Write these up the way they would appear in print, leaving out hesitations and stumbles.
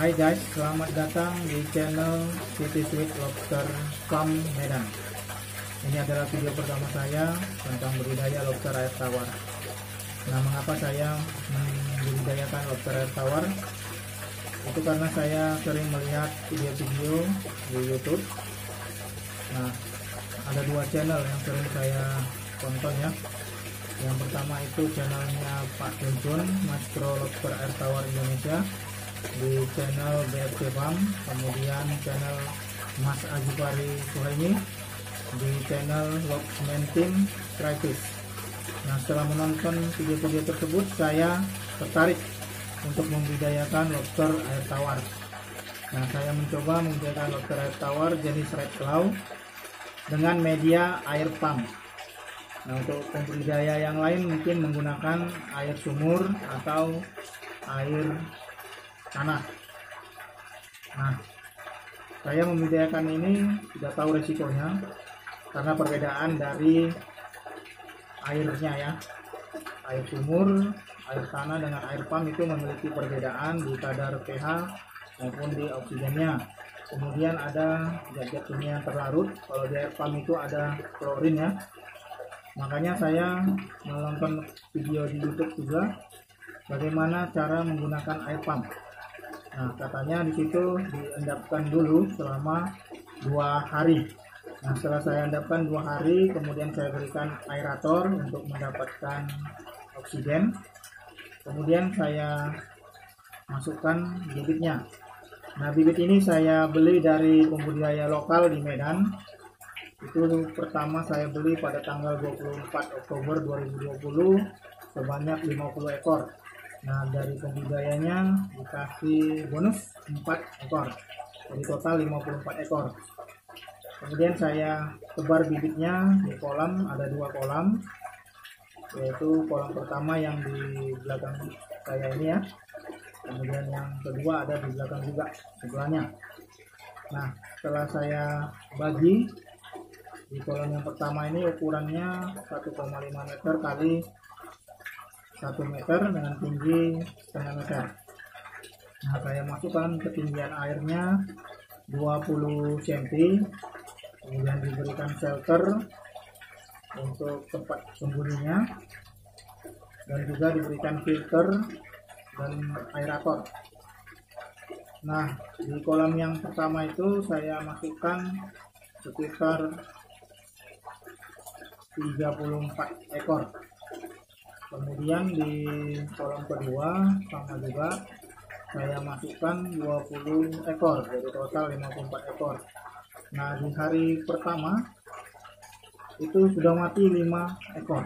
Hai guys, selamat datang di channel City Sweet Lobster Farm Medan. Ini adalah video pertama saya tentang budidaya lobster air tawar. Nah, mengapa saya membudidayakan lobster air tawar? Itu karena saya sering melihat video-video di YouTube. Nah, ada dua channel yang sering saya tonton ya. Yang pertama itu channelnya Pak Tuntun, Maestro Lobster Air Tawar Indonesia, di channel BFC Farm, kemudian channel Mas Azifari Suhaimi di channel Lobsman Team Crisis. Nah, setelah menonton video-video tersebut, saya tertarik untuk membudidayakan lobster air tawar. Nah, saya mencoba membudidayakan lobster air tawar jenis red claw dengan media air pump. Nah, untuk pembudidaya yang lain mungkin menggunakan air sumur atau air tanah. Nah, saya membudidayakan ini tidak tahu resikonya karena perbedaan dari airnya ya. Air sumur, air tanah dengan air pump itu memiliki perbedaan di kadar pH maupun di oksigennya. Kemudian ada zat-zat kimia yang terlarut. Kalau di air pump itu ada klorin ya. Makanya saya menonton video di YouTube juga bagaimana cara menggunakan air pump. Nah, katanya di situ diendapkan dulu selama 2 hari. Nah, setelah saya endapkan 2 hari, kemudian saya berikan aerator untuk mendapatkan oksigen. Kemudian saya masukkan bibitnya. Nah, bibit ini saya beli dari pembudidaya lokal di Medan. Itu pertama saya beli pada tanggal 24 Oktober 2020 sebanyak 50 ekor. Nah, dari pembudidayanya dikasih bonus 4 ekor. Jadi total 54 ekor. Kemudian saya tebar bibitnya di kolam, ada 2 kolam. Yaitu kolam pertama yang di belakang saya ini ya. Kemudian yang kedua ada di belakang juga sebelahnya. Nah, setelah saya bagi di kolam yang pertama ini ukurannya 1,5 meter kali 1 meter dengan tinggi setengah meter. Nah, saya masukkan ketinggian airnya 20 cm. Kemudian diberikan shelter untuk tempat sembunyinya dan juga diberikan filter dan aerator. Nah, di kolam yang pertama itu saya masukkan sekitar 34 ekor. Kemudian di kolam kedua sama juga saya masukkan 20 ekor, jadi total 54 ekor. Nah, di hari pertama itu sudah mati 5 ekor.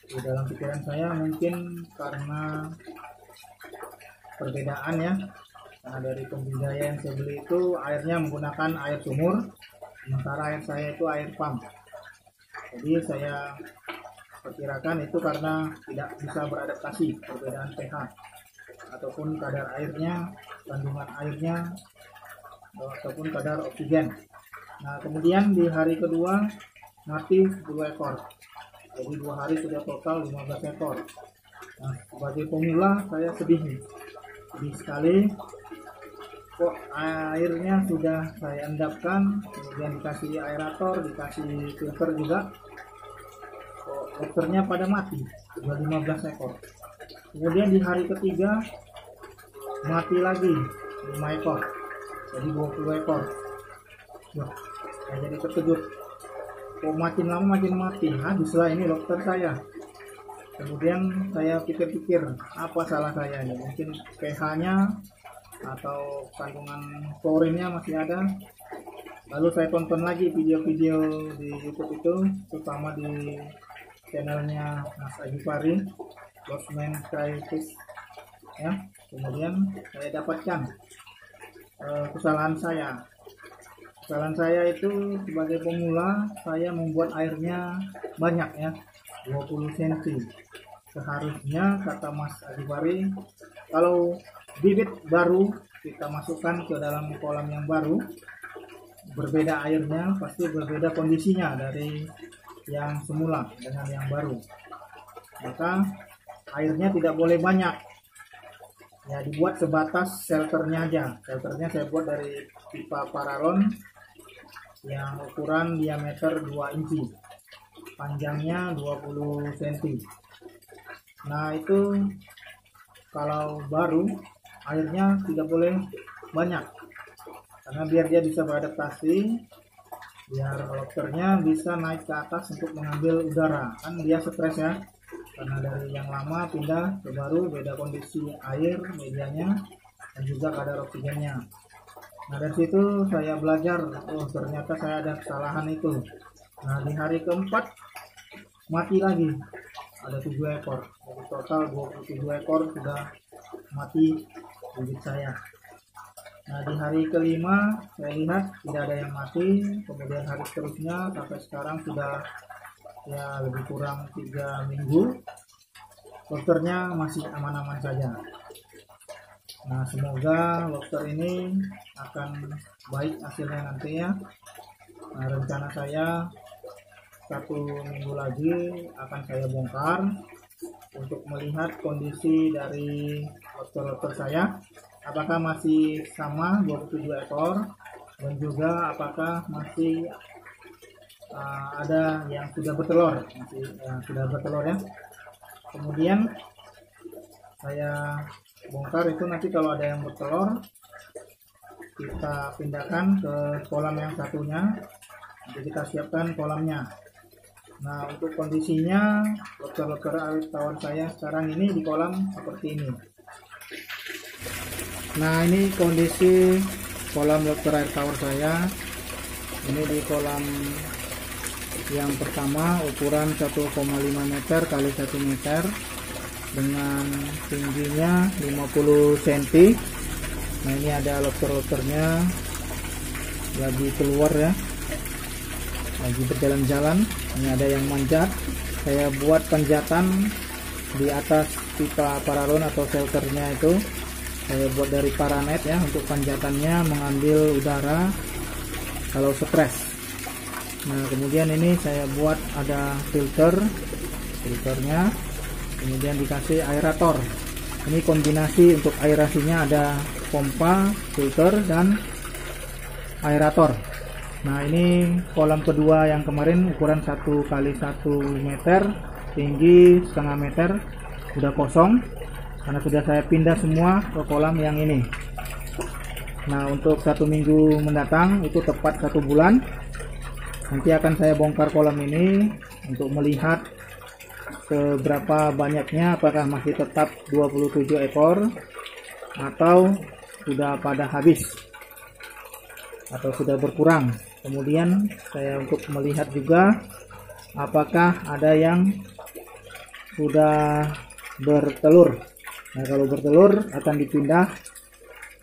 Di dalam pikiran saya mungkin karena perbedaan ya. Karena dari pembudidaya yang saya beli itu airnya menggunakan air sumur, sementara air saya itu air pump. Jadi saya perkirakan itu karena tidak bisa beradaptasi perbedaan pH ataupun kadar airnya, kandungan airnya ataupun kadar oksigen. Nah, kemudian di hari kedua mati 10 ekor. Jadi 2 hari sudah total 15 ekor. Nah, sebagai pemula saya sedih sekali. Kok airnya sudah saya endapkan, kemudian dikasih aerator, dikasih filter juga, kok lobsternya pada mati, sudah 15 ekor. Kemudian di hari ketiga mati lagi 5 ekor, jadi 20 ekor. Wah, saya jadi terkejut, kok makin lama makin mati, habislah ini lobster saya. Kemudian saya pikir-pikir, apa salah saya ini, mungkin pH-nya atau kandungan klorinnya masih ada. Lalu saya tonton lagi video-video di YouTube itu, terutama di channelnya Mas Azifari, Lobsman Crisis ya. Kemudian saya dapatkan kesalahan saya itu sebagai pemula, saya membuat airnya banyak ya, 20 cm. Seharusnya kata Mas Azifari, kalau bibit baru kita masukkan ke dalam kolam yang baru, berbeda airnya, pasti berbeda kondisinya dari yang semula dengan yang baru. Maka airnya tidak boleh banyak. Ya, dibuat sebatas shelternya aja. Shelternya saya buat dari pipa paralon yang ukuran diameter 2 inci, panjangnya 20 cm. Nah, itu kalau baru airnya tidak boleh banyak, karena biar dia bisa beradaptasi, biar lobsternya bisa naik ke atas untuk mengambil udara. Kan dia stres ya, karena dari yang lama pindah ke baru, beda kondisi air, medianya, dan juga kadar oksigennya. Nah, dari situ saya belajar, oh ternyata saya ada kesalahan itu. Nah, di hari keempat mati lagi, ada 7 ekor. Jadi total 27 ekor sudah mati bibit saya. Nah, di hari kelima saya lihat tidak ada yang mati. Kemudian hari seterusnya sampai sekarang sudah ya lebih kurang 3 minggu, lobsternya masih aman-aman saja. Nah, semoga lobster ini akan baik hasilnya nantinya. Nah, rencana saya 1 minggu lagi akan saya bongkar untuk melihat kondisi dari lobster-lobster saya, apakah masih sama 27 ekor, dan juga apakah masih ada yang sudah bertelur, sudah bertelur ya. Kemudian saya bongkar itu, nanti kalau ada yang bertelur kita pindahkan ke kolam yang satunya, nanti kita siapkan kolamnya. Nah, untuk kondisinya lobster-lobster air tawar saya sekarang ini di kolam seperti ini. Nah, ini kondisi kolam lobster air tawar saya. Ini di kolam yang pertama ukuran 1,5 meter kali 1 meter dengan tingginya 50 cm. Nah, ini ada lobster-lobsternya lagi keluar ya, lagi berjalan-jalan. Ini ada yang manjat. Saya buat panjatan di atas pipa paralon atau shelternya itu. Saya buat dari paranet ya, untuk panjatannya mengambil udara kalau stres. Nah, kemudian ini saya buat ada filternya, kemudian dikasih aerator. Ini kombinasi untuk aerasinya, ada pompa, filter, dan aerator. Nah, ini kolam kedua yang kemarin ukuran 1 kali 1 meter, tinggi setengah meter, udah kosong karena sudah saya pindah semua ke kolam yang ini. Nah, untuk 1 minggu mendatang, itu tepat 1 bulan, nanti akan saya bongkar kolam ini untuk melihat seberapa banyaknya, apakah masih tetap 27 ekor atau sudah pada habis atau sudah berkurang. Kemudian saya untuk melihat juga apakah ada yang sudah bertelur. Nah, kalau bertelur akan dipindah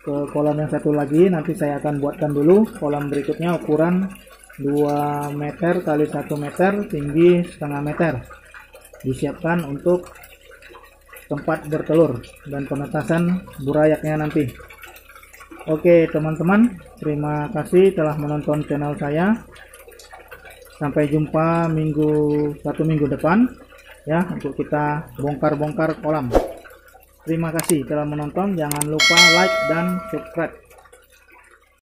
ke kolam yang satu lagi. Nanti saya akan buatkan dulu kolam berikutnya ukuran 2 meter kali 1 meter, tinggi setengah meter. Disiapkan untuk tempat bertelur dan penetasan burayaknya nanti. Oke teman-teman, terima kasih telah menonton channel saya. Sampai jumpa 1 minggu depan ya, untuk kita bongkar-bongkar kolam. Terima kasih telah menonton, jangan lupa like dan subscribe.